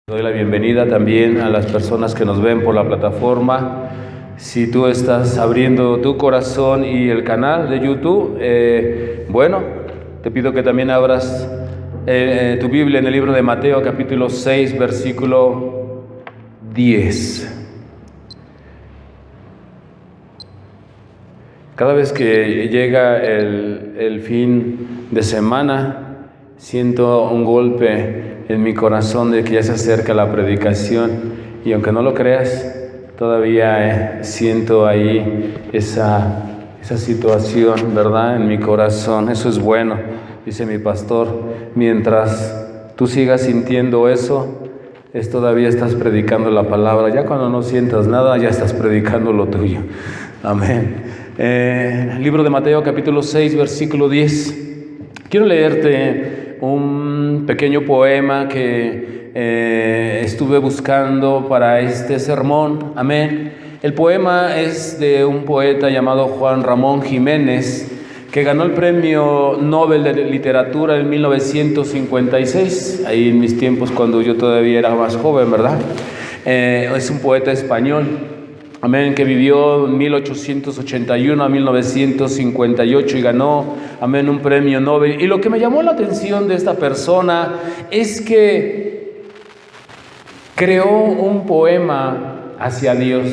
Doy la bienvenida también a las personas que nos ven por la plataforma. Si tú estás abriendo tu corazón y el canal de YouTube, te pido que también abras tu Biblia en el libro de Mateo, capítulo 6, versículo 10. Cada vez que llega el fin de semana, siento un golpe en mi corazón de que ya se acerca la predicación, y aunque no lo creas, todavía siento ahí esa situación, ¿verdad? En mi corazón. Eso es bueno, dice mi pastor. Mientras tú sigas sintiendo eso, todavía estás predicando la palabra. Ya cuando no sientas nada, ya estás predicando lo tuyo. Amén. Libro de Mateo, capítulo 6, versículo 10. Quiero leerte un pequeño poema que estuve buscando para este sermón. Amén. El poema es de un poeta llamado Juan Ramón Jiménez, que ganó el premio Nobel de Literatura en 1956, ahí en mis tiempos cuando yo todavía era más joven, ¿verdad? Es un poeta español, amén, que vivió 1881 a 1958 y ganó, amén, un premio Nobel. Y lo que me llamó la atención de esta persona es que creó un poema hacia Dios,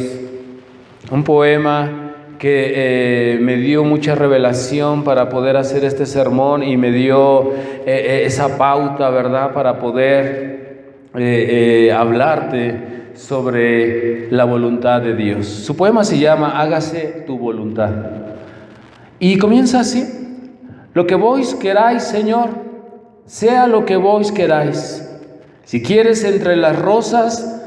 un poema que me dio mucha revelación para poder hacer este sermón, y me dio esa pauta, ¿verdad?, para poder hablarte sobre la voluntad de Dios. Su poema se llama Hágase tu voluntad, y comienza así: lo que vos queráis, Señor, sea lo que vos queráis. Si quieres entre las rosas,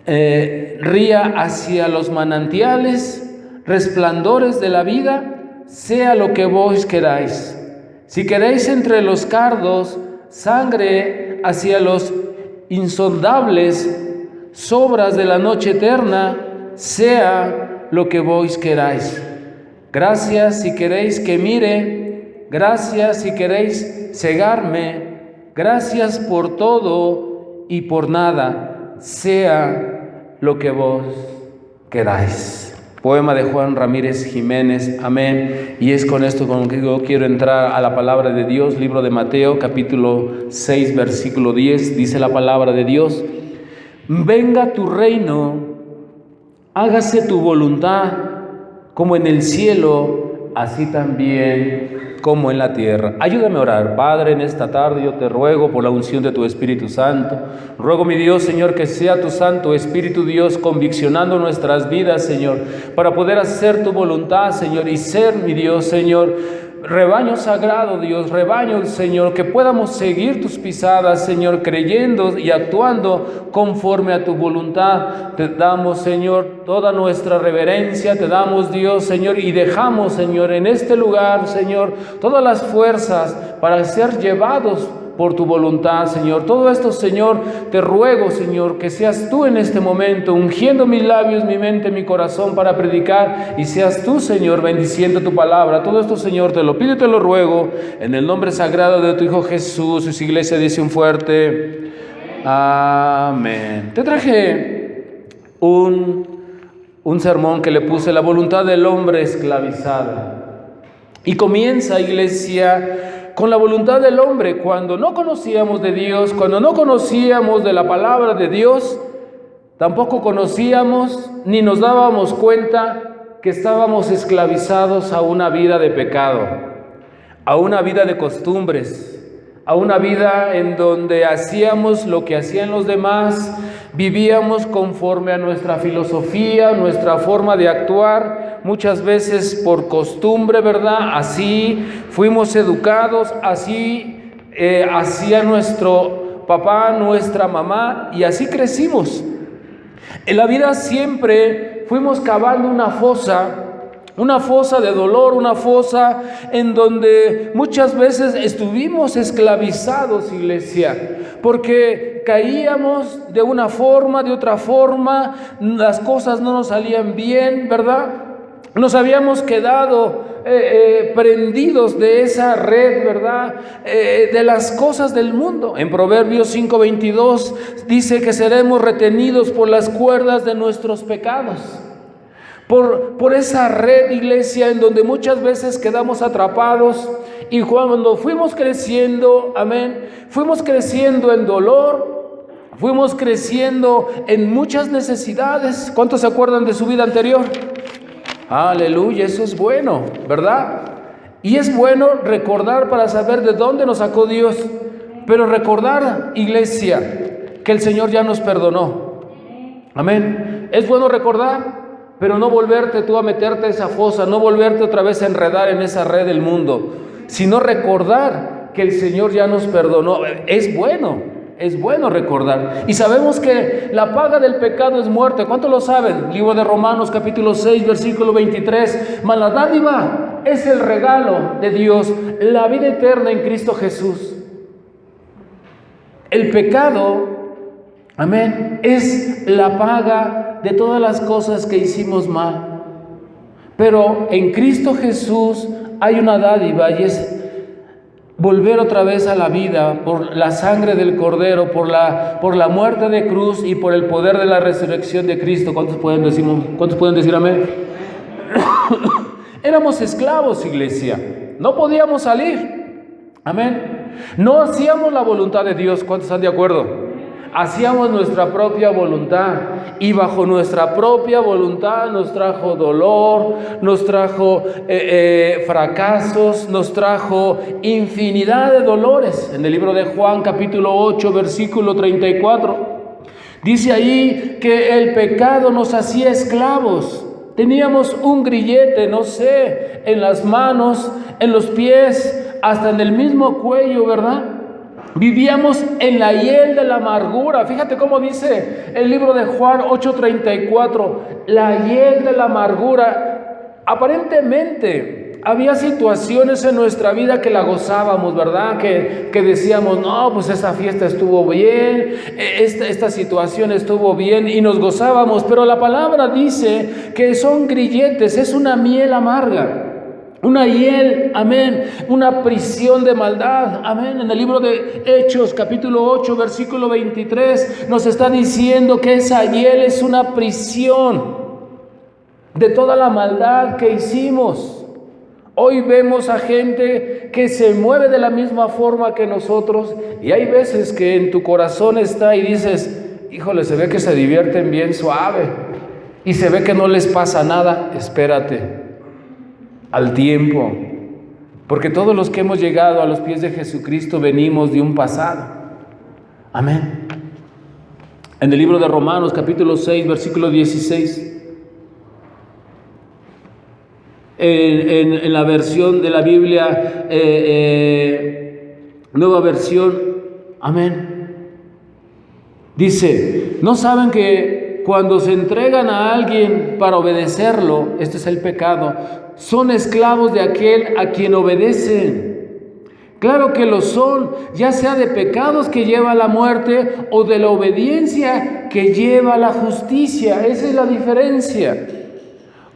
ría hacia los manantiales, resplandores de la vida, sea lo que vos queráis. Si queréis entre los cardos, sangre hacia los insondables sobras de la noche eterna, sea lo que vos queráis. Gracias si queréis que mire, gracias si queréis cegarme, gracias por todo y por nada, sea lo que vos queráis. Poema de Juan Ramírez Jiménez, amén. Y es con esto con que yo quiero entrar a la palabra de Dios. Libro de Mateo, capítulo 6, versículo 10, dice la palabra de Dios: venga tu reino, hágase tu voluntad, como en el cielo, así también como en la tierra. Ayúdame a orar. Padre, en esta tarde yo te ruego por la unción de tu Espíritu Santo. Ruego, mi Dios, Señor, que sea tu Santo Espíritu, Dios, conviccionando nuestras vidas, Señor, para poder hacer tu voluntad, Señor, y ser, mi Dios, Señor, rebaño sagrado, Dios, rebaño, Señor, que podamos seguir tus pisadas, Señor, creyendo y actuando conforme a tu voluntad. Te damos, Señor, toda nuestra reverencia, te damos, Dios, Señor, y dejamos, Señor, en este lugar, Señor, todas las fuerzas para ser llevados por tu voluntad, Señor. Todo esto, Señor, te ruego, Señor, que seas tú en este momento ungiendo mis labios, mi mente, mi corazón para predicar, y seas tú, Señor, bendiciendo tu palabra. Todo esto, Señor, te lo pido y te lo ruego en el nombre sagrado de tu Hijo Jesús. Y su iglesia dice un fuerte amén. Te traje un sermón que le puse: la voluntad del hombre esclavizada. Y comienza, iglesia, con la voluntad del hombre. Cuando no conocíamos de Dios, cuando no conocíamos de la palabra de Dios, tampoco conocíamos ni nos dábamos cuenta que estábamos esclavizados a una vida de pecado, a una vida de costumbres, a una vida en donde hacíamos lo que hacían los demás, vivíamos conforme a nuestra filosofía, nuestra forma de actuar, muchas veces por costumbre, ¿verdad? Así fuimos educados, así hacía nuestro papá, nuestra mamá, y así crecimos. En la vida siempre fuimos cavando una fosa de dolor, una fosa en donde muchas veces estuvimos esclavizados, iglesia, porque caíamos de una forma, de otra forma, las cosas no nos salían bien, ¿verdad? Nos habíamos quedado prendidos de esa red, ¿verdad? De las cosas del mundo. En Proverbios 5:22 dice que seremos retenidos por las cuerdas de nuestros pecados. Por esa red, iglesia, en donde muchas veces quedamos atrapados, y cuando fuimos creciendo, amén, fuimos creciendo en dolor, fuimos creciendo en muchas necesidades. ¿Cuántos se acuerdan de su vida anterior? Aleluya, eso es bueno, ¿verdad? Y es bueno recordar para saber de dónde nos sacó Dios, pero recordar, iglesia, que el Señor ya nos perdonó. Amén. Es bueno recordar, pero no volverte tú a meterte a esa fosa, no volverte otra vez a enredar en esa red del mundo, sino recordar que el Señor ya nos perdonó. Es bueno recordar. Y sabemos que la paga del pecado es muerte. ¿Cuántos lo saben? Libro de Romanos capítulo 6, versículo 23. Mas la dádiva es el regalo de Dios, la vida eterna en Cristo Jesús. El pecado, amén, es la paga de todas las cosas que hicimos mal. Pero en Cristo Jesús hay una dádiva, y es volver otra vez a la vida por la sangre del Cordero, por la muerte de cruz y por el poder de la resurrección de Cristo. ¿Cuántos pueden decir amén? Éramos esclavos, iglesia. No podíamos salir. Amén. No hacíamos la voluntad de Dios. ¿Cuántos están de acuerdo? Hacíamos nuestra propia voluntad, y bajo nuestra propia voluntad nos trajo dolor, nos trajo fracasos, nos trajo infinidad de dolores. En el libro de Juan capítulo 8 versículo 34 dice ahí que el pecado nos hacía esclavos. Teníamos un grillete, no sé, en las manos, en los pies, hasta en el mismo cuello, ¿verdad? Vivíamos en la hiel de la amargura. Fíjate cómo dice el libro de Juan 8:34, la hiel de la amargura. Aparentemente había situaciones en nuestra vida que la gozábamos, ¿verdad? Que decíamos, no, pues esta fiesta estuvo bien, esta situación estuvo bien, y nos gozábamos. Pero la palabra dice que son grilletes, es una miel amarga. Una hiel, amén, una prisión de maldad, amén. En el libro de Hechos, capítulo 8, versículo 23, nos está diciendo que esa hiel es una prisión de toda la maldad que hicimos. Hoy vemos a gente que se mueve de la misma forma que nosotros, y hay veces que en tu corazón está y dices, híjole, se ve que se divierten bien suave, y se ve que no les pasa nada. Espérate al tiempo, porque todos los que hemos llegado a los pies de Jesucristo venimos de un pasado. Amén. En el libro de Romanos capítulo 6 versículo 16, en la versión de la Biblia nueva versión, amén, dice, ¿no saben que cuando se entregan a alguien para obedecerlo, este es el pecado, son esclavos de aquel a quien obedecen? Claro que lo son, ya sea de pecados que lleva a la muerte o de la obediencia que lleva a la justicia. Esa es la diferencia.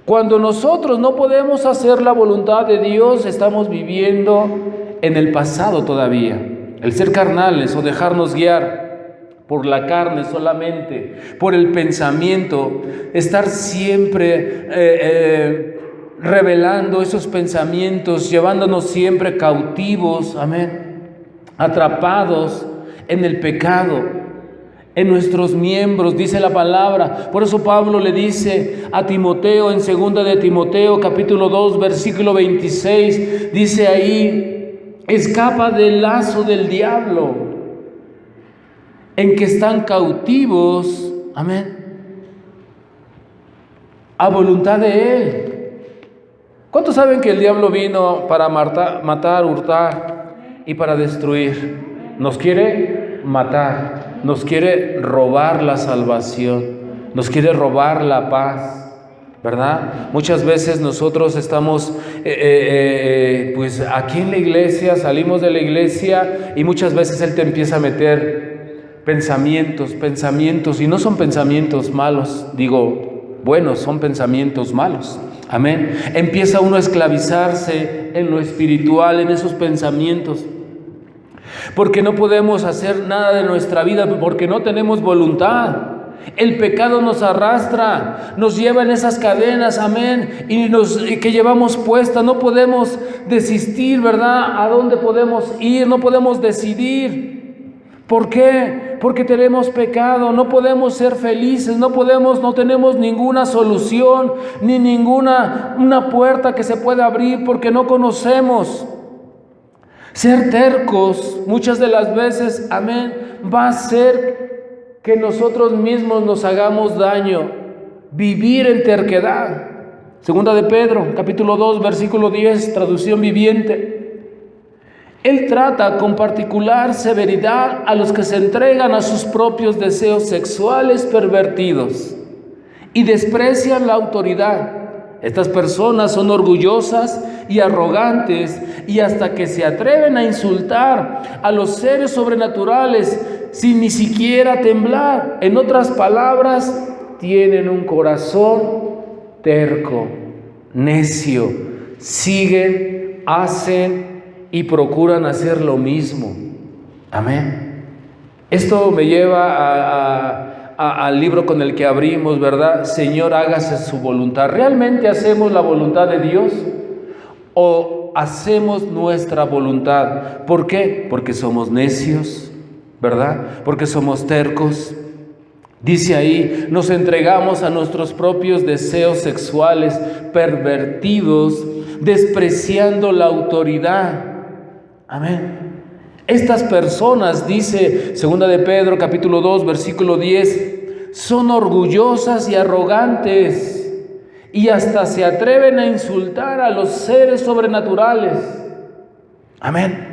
Cuando nosotros no podemos hacer la voluntad de Dios, estamos viviendo en el pasado todavía. El ser carnales o dejarnos guiar por la carne solamente, por el pensamiento, estar siempre revelando esos pensamientos, llevándonos siempre cautivos, amén, atrapados en el pecado, en nuestros miembros, dice la palabra. Por eso Pablo le dice a Timoteo en 2 de Timoteo capítulo 2 versículo 26, dice ahí, escapa del lazo del diablo, en que están cautivos, amén, a voluntad de Él. ¿Cuántos saben que el diablo vino para matar, hurtar y para destruir? Nos quiere matar, nos quiere robar la salvación, nos quiere robar la paz, ¿verdad? Muchas veces nosotros estamos pues aquí en la iglesia, salimos de la iglesia y muchas veces Él te empieza a meter pensamientos, y no son pensamientos malos, digo, buenos, son pensamientos malos. Amén. Empieza uno a esclavizarse en lo espiritual, en esos pensamientos. Porque no podemos hacer nada de nuestra vida, porque no tenemos voluntad. El pecado nos arrastra, nos lleva en esas cadenas, amén, y que llevamos puestas. No podemos desistir, ¿verdad? ¿A dónde podemos ir? No podemos decidir. ¿Por qué? Porque tenemos pecado, no podemos ser felices, no tenemos ninguna solución, ni una puerta que se pueda abrir, porque no conocemos. Ser tercos muchas de las veces, amén, va a ser que nosotros mismos nos hagamos daño. Vivir en terquedad. Segunda de Pedro, capítulo 2, versículo 10, traducción viviente. Él trata con particular severidad a los que se entregan a sus propios deseos sexuales pervertidos y desprecian la autoridad. Estas personas son orgullosas y arrogantes y hasta que se atreven a insultar a los seres sobrenaturales sin ni siquiera temblar. En otras palabras, tienen un corazón terco, necio, siguen, hacen y procuran hacer lo mismo. Amén. Esto me lleva al libro con el que abrimos, ¿verdad? Señor, hágase su voluntad. ¿Realmente hacemos la voluntad de Dios o hacemos nuestra voluntad? ¿Por qué? Porque somos necios, ¿verdad? Porque somos tercos. Dice ahí, nos entregamos a nuestros propios deseos sexuales pervertidos, despreciando la autoridad. Amén. Estas personas, dice segunda de Pedro, capítulo 2, versículo 10, son orgullosas y arrogantes y hasta se atreven a insultar a los seres sobrenaturales. Amén.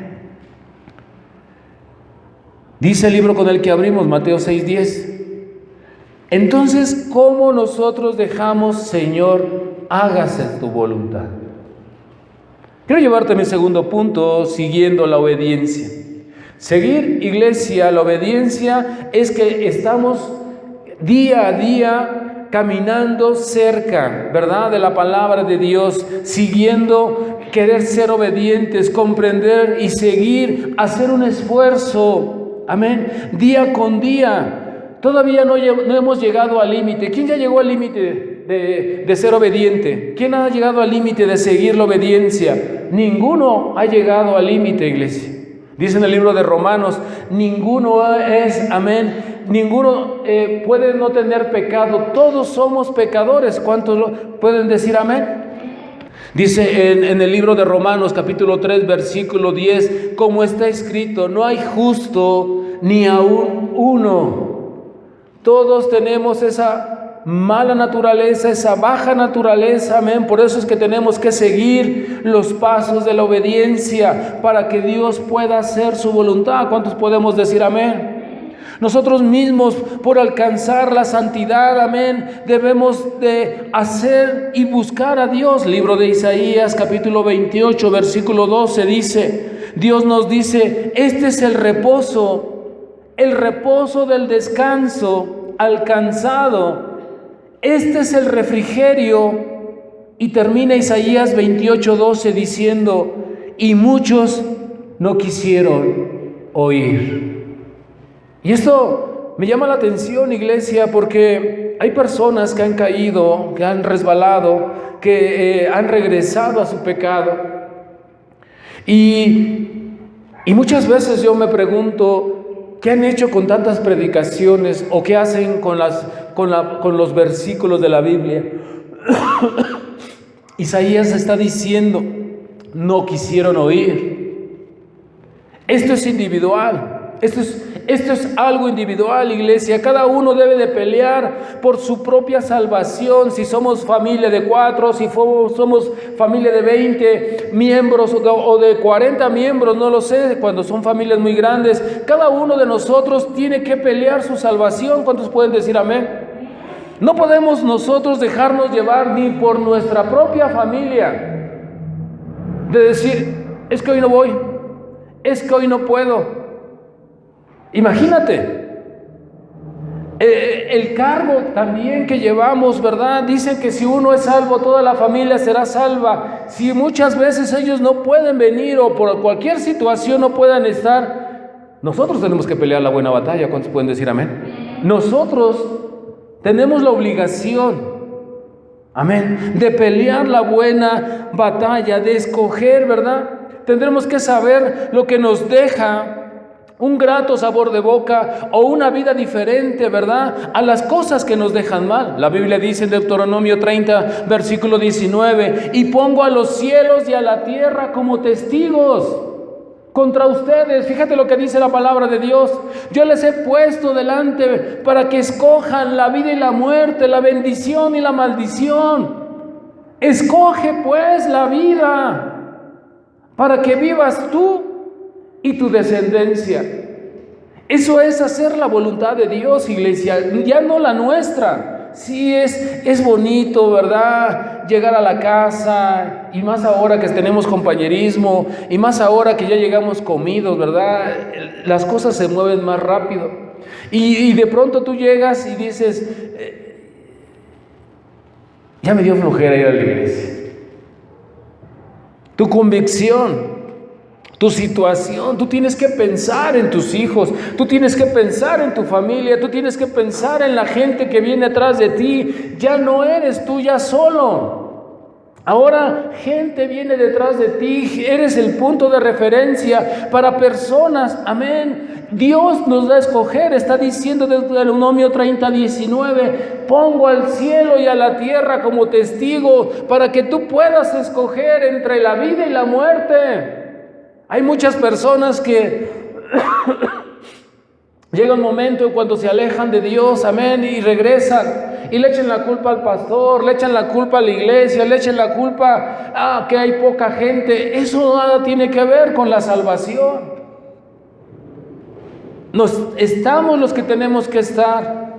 Dice el libro con el que abrimos, Mateo 6:10. Entonces, ¿cómo nosotros dejamos, Señor, hágase tu voluntad? Quiero llevarte a mi segundo punto, siguiendo la obediencia. Seguir, iglesia, la obediencia es que estamos día a día caminando cerca, ¿verdad?, de la palabra de Dios, siguiendo, querer ser obedientes, comprender y seguir, hacer un esfuerzo, amén, día con día. Todavía no hemos llegado al límite. ¿Quién ya llegó al límite de ser obediente? ¿Quién ha llegado al límite de seguir la obediencia? Ninguno ha llegado al límite, iglesia. Dice en el libro de Romanos, ninguno es, amén, ninguno puede no tener pecado. Todos somos pecadores. ¿Cuántos pueden decir amén? Dice en el libro de Romanos, capítulo 3, versículo 10, como está escrito, no hay justo ni aún uno. Todos tenemos esa mala naturaleza, esa baja naturaleza, amén. Por eso es que tenemos que seguir los pasos de la obediencia para que Dios pueda hacer su voluntad. ¿Cuántos podemos decir amén? Nosotros mismos, por alcanzar la santidad, amén, debemos de hacer y buscar a Dios. Libro de Isaías, capítulo 28, versículo 12, dice, Dios nos dice, este es el reposo del descanso alcanzado. Este es el refrigerio. Y termina Isaías 28:12 diciendo, y muchos no quisieron oír. Y esto me llama la atención, iglesia, porque hay personas que han caído, que han resbalado, que han regresado a su pecado. Y muchas veces yo me pregunto, ¿qué han hecho con tantas predicaciones o qué hacen con los versículos de la Biblia? Isaías está diciendo, no quisieron oír. Esto es individual. Esto es algo individual, iglesia. Cada uno debe de pelear por su propia salvación. Si somos familia de 4, si somos familia de 20 miembros o de 40 miembros, no lo sé, cuando son familias muy grandes, cada uno de nosotros tiene que pelear su salvación. ¿Cuántos pueden decir amén? No podemos nosotros dejarnos llevar ni por nuestra propia familia, de decir, es que hoy no voy, es que hoy no puedo. Imagínate, El cargo también que llevamos, ¿verdad? Dicen que si uno es salvo, toda la familia será salva. Si muchas veces ellos no pueden venir o por cualquier situación no puedan estar, nosotros tenemos que pelear la buena batalla. ¿Cuántos pueden decir amén? Nosotros tenemos la obligación, amén, de pelear la buena batalla, de escoger, ¿verdad? Tendremos que saber lo que nos deja un grato sabor de boca o una vida diferente, ¿verdad?, a las cosas que nos dejan mal. La Biblia dice en Deuteronomio 30, versículo 19, y pongo a los cielos y a la tierra como testigos contra ustedes. Fíjate lo que dice la palabra de Dios. Yo les he puesto delante para que escojan la vida y la muerte, la bendición y la maldición. Escoge pues la vida para que vivas tú y tu descendencia. Eso es hacer la voluntad de Dios, iglesia, ya no la nuestra. Sí, es bonito, ¿verdad?, llegar a la casa, y más ahora que tenemos compañerismo, y más ahora que ya llegamos comidos, ¿verdad? Las cosas se mueven más rápido. Y de pronto tú llegas y dices, ya me dio flojera ir a la iglesia. Tu convicción, tu situación, tú tienes que pensar en tus hijos, tú tienes que pensar en tu familia, tú tienes que pensar en la gente que viene atrás de ti. Ya no eres tú ya solo. Ahora gente viene detrás de ti, eres el punto de referencia para personas, amén. Dios nos da a escoger, está diciendo desde Deuteronomio 30, 19, pongo al cielo y a la tierra como testigo para que tú puedas escoger entre la vida y la muerte. Hay muchas personas que llega un momento en cuando se alejan de Dios, amén, y regresan y le echan la culpa al pastor, le echan la culpa a la iglesia, le echan la culpa que hay poca gente. Eso nada tiene que ver con la salvación. Estamos los que tenemos que estar.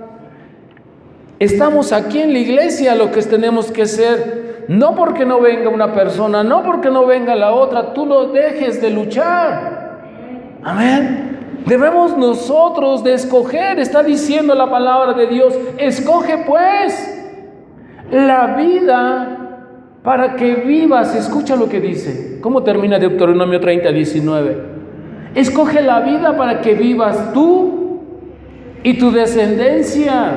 Estamos aquí en la iglesia los que tenemos que ser. No porque no venga una persona, no porque no venga la otra, tú no dejes de luchar. Amén. Debemos nosotros de escoger, está diciendo la palabra de Dios, escoge pues la vida para que vivas. Escucha lo que dice. ¿Cómo termina Deuteronomio 30, 19? Escoge la vida para que vivas tú y tu descendencia.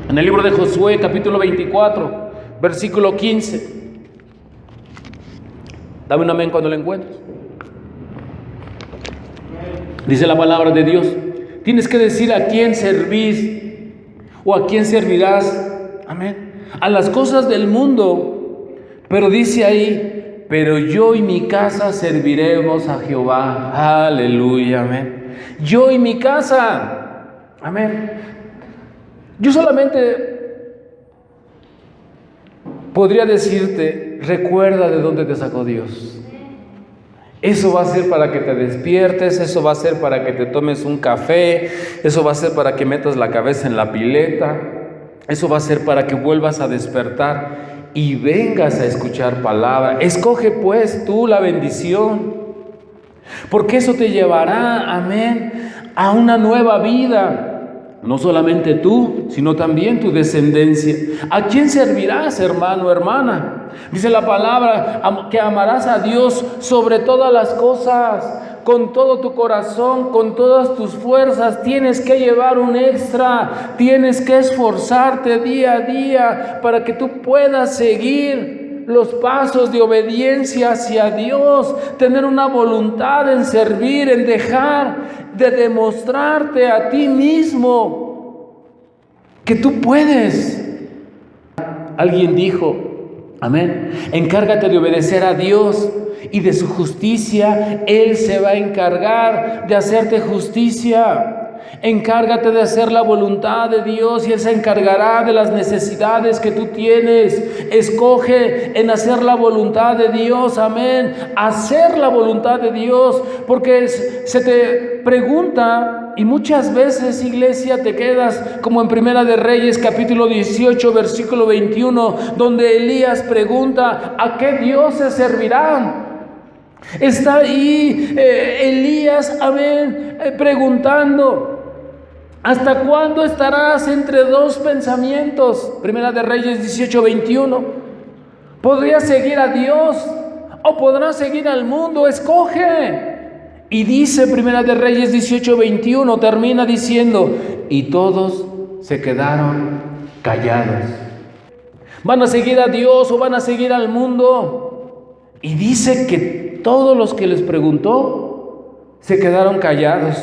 En el libro de Josué, capítulo 24. Versículo 15. Dame un amén cuando lo encuentres. Dice la palabra de Dios. Tienes que decir a quién servís o a quién servirás. Amén. A las cosas del mundo. Pero dice ahí, pero yo y mi casa serviremos a Jehová. Aleluya, amén. Yo y mi casa. Amén. Yo solamente podría decirte, recuerda de dónde te sacó Dios. Eso va a ser para que te despiertes, eso va a ser para que te tomes un café, eso va a ser para que metas la cabeza en la pileta, eso va a ser para que vuelvas a despertar y vengas a escuchar palabra. Escoge pues tú la bendición, porque eso te llevará, amén, a una nueva vida. No solamente tú, sino también tu descendencia. ¿A quién servirás, hermano, hermana? Dice la palabra que amarás a Dios sobre todas las cosas, con todo tu corazón, con todas tus fuerzas. Tienes que llevar un extra, tienes que esforzarte día a día para que tú puedas seguir los pasos de obediencia hacia Dios, tener una voluntad en servir, en dejar de demostrarte a ti mismo que tú puedes. Alguien dijo, amén, encárgate de obedecer a Dios y de su justicia, Él se va a encargar de hacerte justicia. Encárgate de hacer la voluntad de Dios y Él se encargará de las necesidades que tú tienes. Escoge en hacer la voluntad de Dios, amén. Hacer la voluntad de Dios, porque se te pregunta y muchas veces, iglesia, te quedas como en Primera de Reyes, capítulo 18, versículo 21, donde Elías pregunta, ¿a qué dioses servirán? Está ahí Elías, amén, preguntando. ¿Hasta cuándo estarás entre dos pensamientos? Primera de Reyes 18:21. ¿Podrías seguir a Dios o podrás seguir al mundo? Escoge. Y dice Primera de Reyes 18:21, termina diciendo, y todos se quedaron callados. ¿Van a seguir a Dios o van a seguir al mundo? Y dice que todos los que les preguntó se quedaron callados.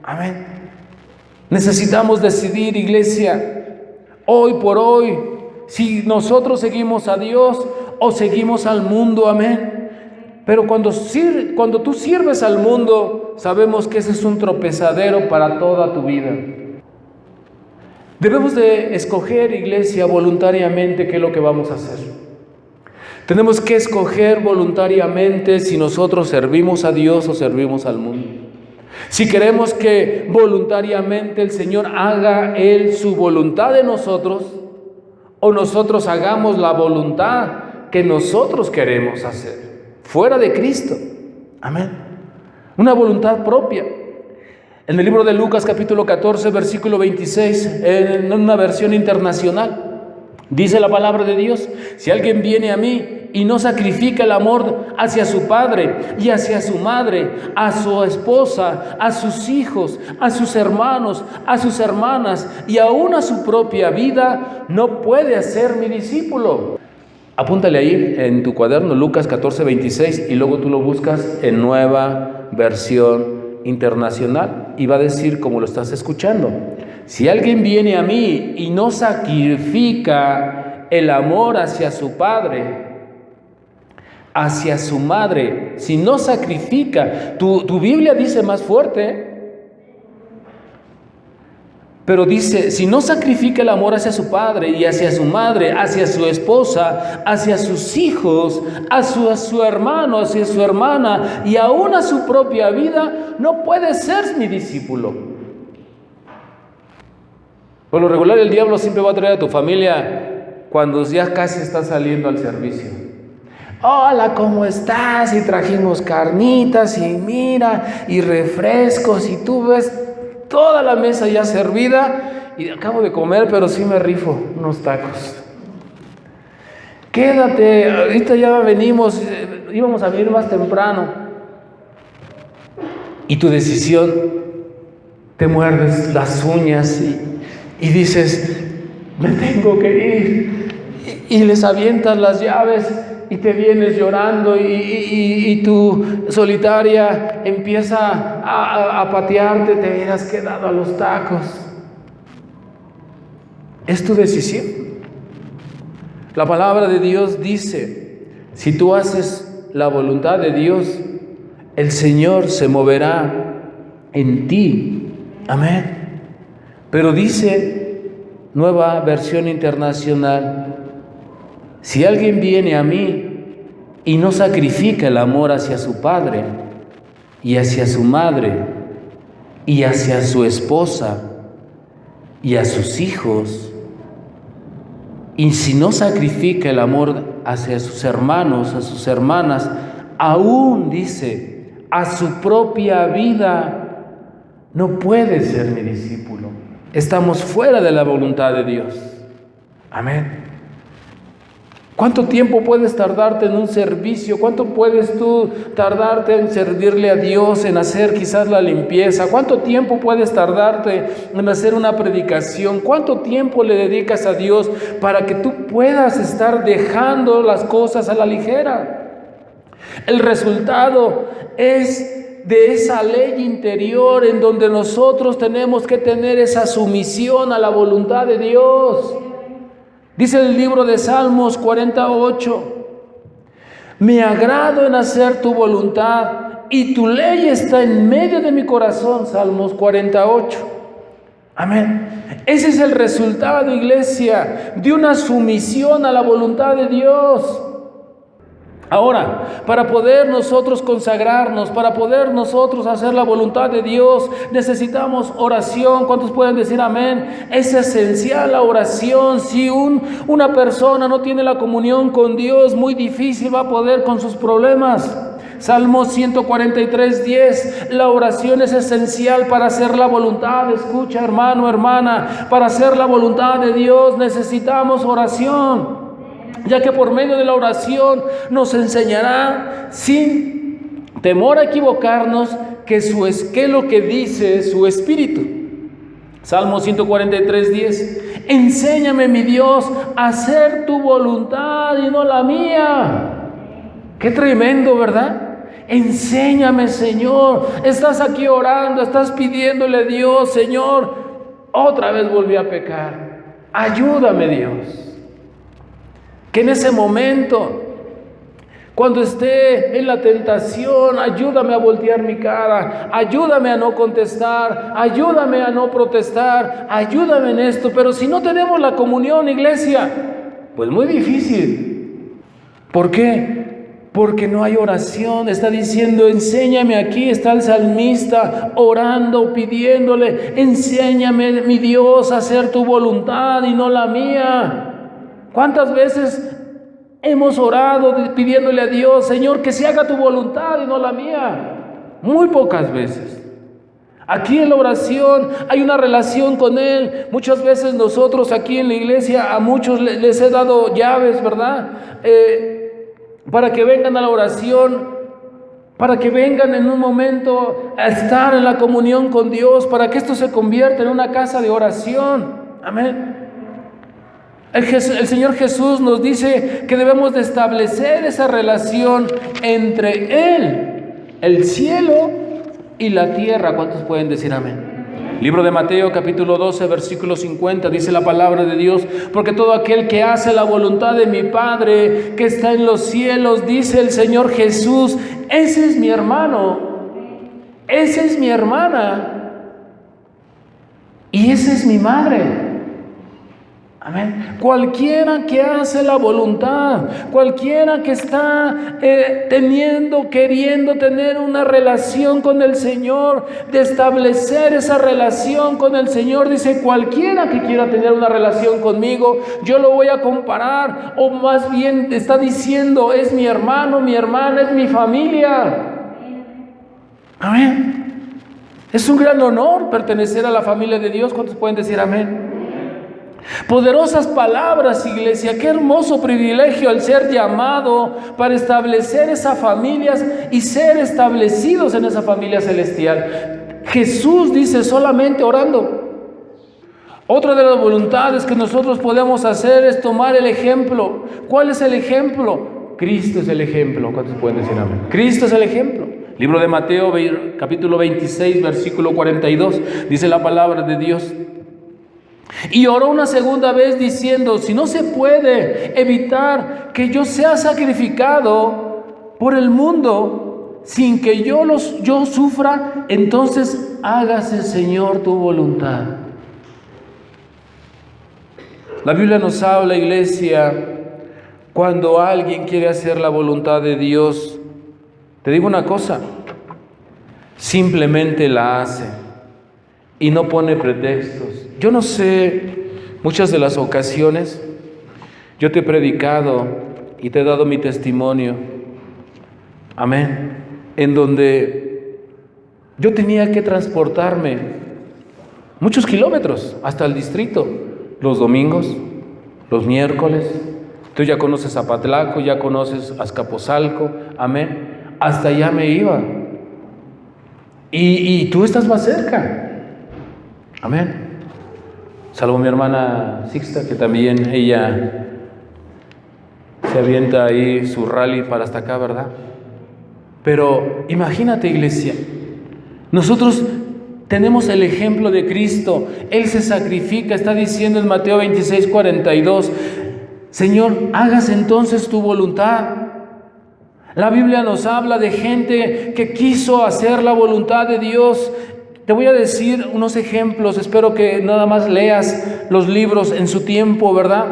Amén. Necesitamos decidir, iglesia, hoy por hoy, si nosotros seguimos a Dios o seguimos al mundo. Amén. Pero cuando tú sirves al mundo, sabemos que ese es un tropezadero para toda tu vida. Debemos de escoger, iglesia, voluntariamente qué es lo que vamos a hacer. Tenemos que escoger voluntariamente si nosotros servimos a Dios o servimos al mundo. Si queremos que voluntariamente el Señor haga Él su voluntad en nosotros, o nosotros hagamos la voluntad que nosotros queremos hacer, fuera de Cristo. Amén. Una voluntad propia. En el libro de Lucas capítulo 14, versículo 26, en una versión internacional, dice la palabra de Dios: si alguien viene a mí y no sacrifica el amor hacia su padre y hacia su madre, a su esposa, a sus hijos, a sus hermanos, a sus hermanas y aún a su propia vida, no puede ser mi discípulo. Apúntale ahí en tu cuaderno Lucas 14, 26 y luego tú lo buscas en Nueva Versión Internacional y va a decir como lo estás escuchando: si alguien viene a mí y no sacrifica el amor hacia su padre, hacia su madre, si no sacrifica, tu Biblia dice más fuerte, pero dice, si no sacrifica el amor hacia su padre y hacia su madre, hacia su esposa, hacia sus hijos, a su hermano, hacia su hermana y aún a su propia vida, no puede ser mi discípulo. Por lo regular, el diablo siempre va a traer a tu familia cuando ya casi estás saliendo al servicio. Hola, ¿cómo estás? Y trajimos carnitas y mira, y refrescos, y tú ves toda la mesa ya servida y acabo de comer, pero sí me rifo unos tacos. Quédate, ahorita ya venimos, íbamos a venir más temprano. Y tu decisión, te muerdes las uñas y dices, me tengo que ir. Y les avientas las llaves y te vienes llorando y tu solitaria empieza a patearte, te hubieras quedado a los tacos. Es tu decisión. La palabra de Dios dice, si tú haces la voluntad de Dios, el Señor se moverá en ti. Amén. Pero dice Nueva Versión Internacional, si alguien viene a mí y no sacrifica el amor hacia su padre y hacia su madre y hacia su esposa y a sus hijos, y si no sacrifica el amor hacia sus hermanos, a sus hermanas, aún dice, a su propia vida, no puede ser mi discípulo. Estamos fuera de la voluntad de Dios. Amén. ¿Cuánto tiempo puedes tardarte en un servicio? ¿Cuánto puedes tú tardarte en servirle a Dios, en hacer quizás la limpieza? ¿Cuánto tiempo puedes tardarte en hacer una predicación? ¿Cuánto tiempo le dedicas a Dios para que tú puedas estar dejando las cosas a la ligera? El resultado es de esa ley interior en donde nosotros tenemos que tener esa sumisión a la voluntad de Dios. Dice el libro de Salmos 48, me agrado en hacer tu voluntad y tu ley está en medio de mi corazón. Salmos 48. Amén. Ese es el resultado, iglesia, de una sumisión a la voluntad de Dios. Ahora, para poder nosotros consagrarnos, para poder nosotros hacer la voluntad de Dios, necesitamos oración. ¿Cuántos pueden decir amén? Es esencial la oración. Si una persona no tiene la comunión con Dios, muy difícil va a poder con sus problemas. Salmo 143:10. La oración es esencial para hacer la voluntad. Escucha, hermano, hermana, para hacer la voluntad de Dios necesitamos oración, ya que por medio de la oración nos enseñará sin temor a equivocarnos que es lo que dice su Espíritu. Salmo 143:10. Enséñame, mi Dios, a hacer tu voluntad y no la mía. Qué tremendo, ¿verdad? Enséñame, Señor. Estás aquí orando, estás pidiéndole a Dios: Señor, otra vez volví a pecar. Ayúdame, Dios. Que en ese momento, cuando esté en la tentación, ayúdame a voltear mi cara, ayúdame a no contestar, ayúdame a no protestar, ayúdame en esto. Pero si no tenemos la comunión, iglesia, pues muy difícil. ¿Por qué? Porque no hay oración. Está diciendo: enséñame. Aquí está el salmista orando, pidiéndole: enséñame, mi Dios, a hacer tu voluntad y no la mía. ¿Cuántas veces hemos orado pidiéndole a Dios: Señor, que se haga tu voluntad y no la mía? Muy pocas veces. Aquí en la oración hay una relación con Él. Muchas veces nosotros aquí en la iglesia a muchos les he dado llaves, ¿verdad? Para que vengan a la oración, para que vengan en un momento a estar en la comunión con Dios, para que esto se convierta en una casa de oración. Amén. El Señor Jesús nos dice que debemos de establecer esa relación entre Él, el cielo y la tierra. ¿Cuántos pueden decir amén? Libro de Mateo, capítulo 12, versículo 50, dice la palabra de Dios: porque todo aquel que hace la voluntad de mi Padre que está en los cielos, dice el Señor Jesús, ese es mi hermano, esa es mi hermana y esa es mi madre. Amén. Cualquiera que hace la voluntad, cualquiera que está queriendo tener una relación con el Señor, de establecer esa relación con el Señor, dice: cualquiera que quiera tener una relación conmigo, yo lo voy a comparar, o más bien está diciendo: es mi hermano, mi hermana, es mi familia. Amén. Es un gran honor pertenecer a la familia de Dios. ¿Cuántos pueden decir amén? Poderosas palabras, iglesia. Qué hermoso privilegio el ser llamado para establecer esas familias y ser establecidos en esa familia celestial. Jesús dice: solamente orando. Otra de las voluntades que nosotros podemos hacer es tomar el ejemplo. ¿Cuál es el ejemplo? Cristo es el ejemplo. ¿Cuántos pueden decir amén? Cristo es el ejemplo. Libro de Mateo, capítulo 26, versículo 42, dice la palabra de Dios: y oró una segunda vez diciendo: si no se puede evitar que yo sea sacrificado por el mundo sin que yo sufra, entonces hágase, Señor, tu voluntad. La Biblia nos habla, iglesia, cuando alguien quiere hacer la voluntad de Dios, te digo una cosa: simplemente la hace y no pone pretextos. Yo no sé, muchas de las ocasiones yo te he predicado y te he dado mi testimonio, amén, en donde yo tenía que transportarme muchos kilómetros hasta el distrito, los domingos, los miércoles. Tú ya conoces Zapatlaco, ya conoces Azcapotzalco, amén, hasta allá me iba. Y tú estás más cerca, amén. Salvo mi hermana Sixta, que también ella se avienta ahí su rally para hasta acá, ¿verdad? Pero imagínate, iglesia, nosotros tenemos el ejemplo de Cristo. Él se sacrifica, está diciendo en Mateo 26, 42, Señor, hágase entonces tu voluntad. La Biblia nos habla de gente que quiso hacer la voluntad de Dios. Te voy a decir unos ejemplos, espero que nada más leas los libros en su tiempo, ¿verdad?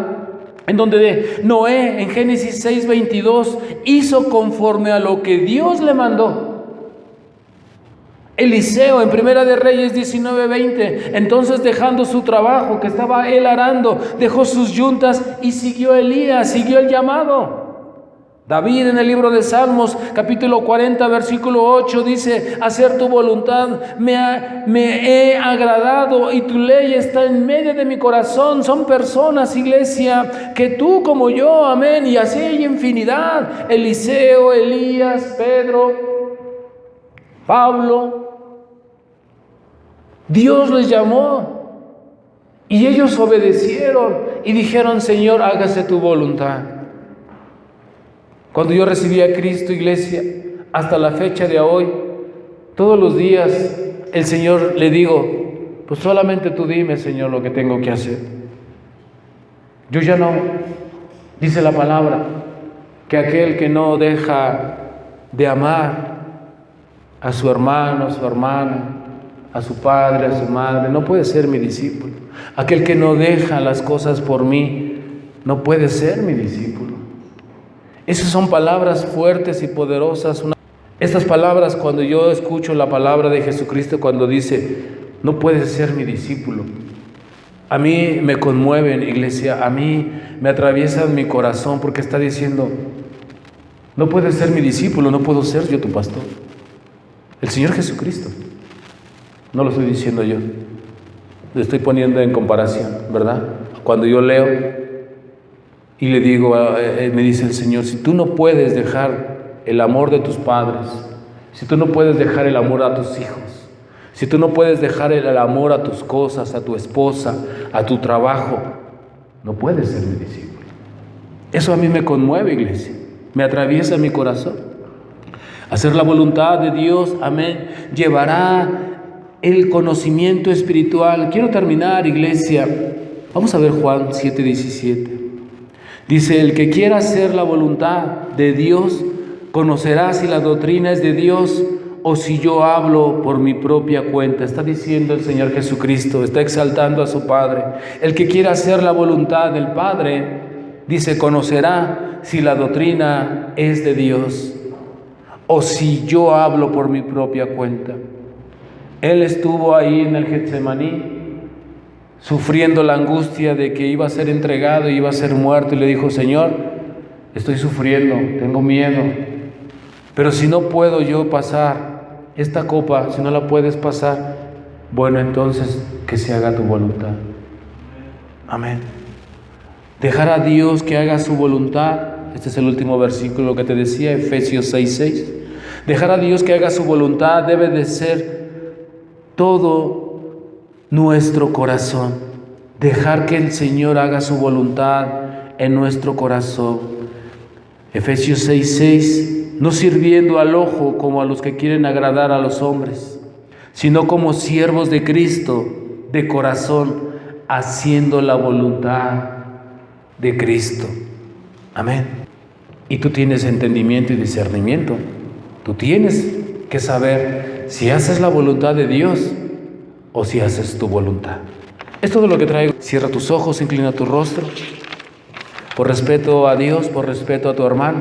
En donde Noé, en Génesis 6:22, hizo conforme a lo que Dios le mandó. Eliseo, en Primera de Reyes 19:20, entonces dejando su trabajo que estaba él arando, dejó sus yuntas y siguió a Elías, siguió el llamado. David en el libro de Salmos, capítulo 40, versículo 8, dice: hacer tu voluntad me he agradado y tu ley está en medio de mi corazón. Son personas, iglesia, que tú como yo, amén, y así hay infinidad. Eliseo, Elías, Pedro, Pablo. Dios les llamó y ellos obedecieron y dijeron: Señor, hágase tu voluntad. Cuando yo recibí a Cristo, iglesia, hasta la fecha de hoy, todos los días el Señor le digo: pues solamente tú dime, Señor, lo que tengo que hacer. Yo ya no, dice la palabra, que aquel que no deja de amar a su hermano, a su hermana, a su padre, a su madre, no puede ser mi discípulo. Aquel que no deja las cosas por mí, no puede ser mi discípulo. Esas son palabras fuertes y poderosas. Estas palabras, cuando yo escucho la palabra de Jesucristo, cuando dice: no puedes ser mi discípulo, a mí me conmueven, iglesia, a mí me atraviesan mi corazón, porque está diciendo: no puedes ser mi discípulo, no puedo ser yo tu pastor. El Señor Jesucristo, no lo estoy diciendo yo, lo estoy poniendo en comparación, ¿verdad? Cuando yo leo y le digo, me dice el Señor: si tú no puedes dejar el amor de tus padres, si tú no puedes dejar el amor a tus hijos, si tú no puedes dejar el amor a tus cosas, a tu esposa, a tu trabajo, no puedes ser mi discípulo. Eso a mí me conmueve, iglesia, me atraviesa mi corazón. Hacer la voluntad de Dios, amén, llevará el conocimiento espiritual. Quiero terminar, iglesia. Vamos a ver Juan 7:17. Dice: el que quiera hacer la voluntad de Dios conocerá si la doctrina es de Dios o si yo hablo por mi propia cuenta. Está diciendo el Señor Jesucristo, está exaltando a su Padre. El que quiera hacer la voluntad del Padre, dice, conocerá si la doctrina es de Dios o si yo hablo por mi propia cuenta. Él estuvo ahí en el Getsemaní, sufriendo la angustia de que iba a ser entregado y iba a ser muerto, y le dijo: Señor, estoy sufriendo, tengo miedo, pero si no puedo yo pasar esta copa, si no la puedes pasar, bueno, entonces que se haga tu voluntad. Amén. Dejar a Dios que haga su voluntad. Este es el último versículo que te decía, Efesios 6:6. Dejar a Dios que haga su voluntad debe de ser todo nuestro corazón. Dejar que el Señor haga su voluntad en nuestro corazón. Efesios 6:6. No sirviendo al ojo como a los que quieren agradar a los hombres, sino como siervos de Cristo de corazón, haciendo la voluntad de Cristo. Amén. Y tú tienes entendimiento y discernimiento. Tú tienes que saber si haces la voluntad de Dios o si haces tu voluntad. Es todo lo que traigo. Cierra tus ojos, inclina tu rostro. Por respeto a Dios, por respeto a tu hermano.